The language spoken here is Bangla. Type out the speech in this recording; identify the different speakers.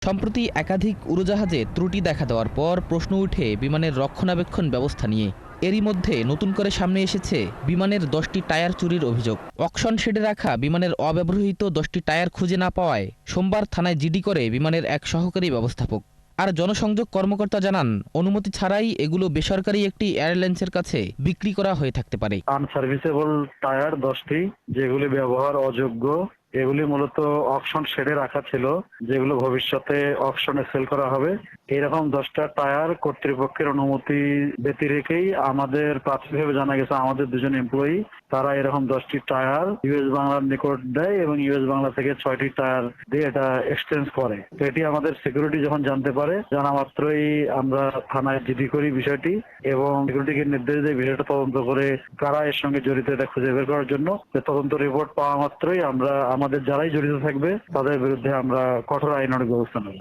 Speaker 1: সম্প্রতি একাধিক উড়োজাহাজে ত্রুটি দেখা দেওয়ার পর প্রশ্ন উঠে বিমানের রক্ষণাবেক্ষণ ব্যবস্থা নিয়ে। এরই মধ্যে নতুন করে সামনে এসেছে বিমানের 10টি টায়ার চুরির অভিযোগ। অকশন শেডে রাখা বিমানের অব্যবহৃত 10টি টায়ার খুঁজে না পাওয়ায় সোমবার থানায় জিডি করে বিমানের এক সহকারী ব্যবস্থাপক। আর জনসংযোগ কর্মকর্তা জানান, অনুমতি ছাড়াই এগুলো বেসরকারি একটি এয়ারলাইন্সের কাছে বিক্রি করা হয়ে থাকতে পারে।
Speaker 2: আনসার্ভিসেবল টায়ার 10টি, যেগুলি ব্যবহার অযোগ্য। এগুলি মূলত অকশন শেডে রাখা ছিল, যেগুলো ভবিষ্যতে অকশনে সেল করা হবে। এরকম 10টা টায়ার কর্তৃপক্ষের অনুমতি ব্যতিরেকেই আমাদের প্রাথমিকভাবে জানা গেছে আমাদের দুজন এমপ্লয়ি তারা এরকম 10টি টায়ার ইউএস বাংলার নিকট দেয় এবং ইউএস বাংলা থেকে 6টি টায়ার দিয়ে এটা এক্সচেঞ্জ করে। তো এটি আমাদের সিকিউরিটি যখন জানতে পারে, জানা মাত্রই আমরা থানায় জিডি করি বিষয়টি এবং সিকিউরিটিকে নির্দেশ দেয় বিষয়টা তদন্ত করে কারা এর সঙ্গে জড়িত এটা খুঁজে বের করার জন্য। তদন্ত রিপোর্ট পাওয়া মাত্রই আমরা আমাদের যারাই জড়িত থাকবে তাদের বিরুদ্ধে আমরা কঠোর আইনানুগ ব্যবস্থা নেব।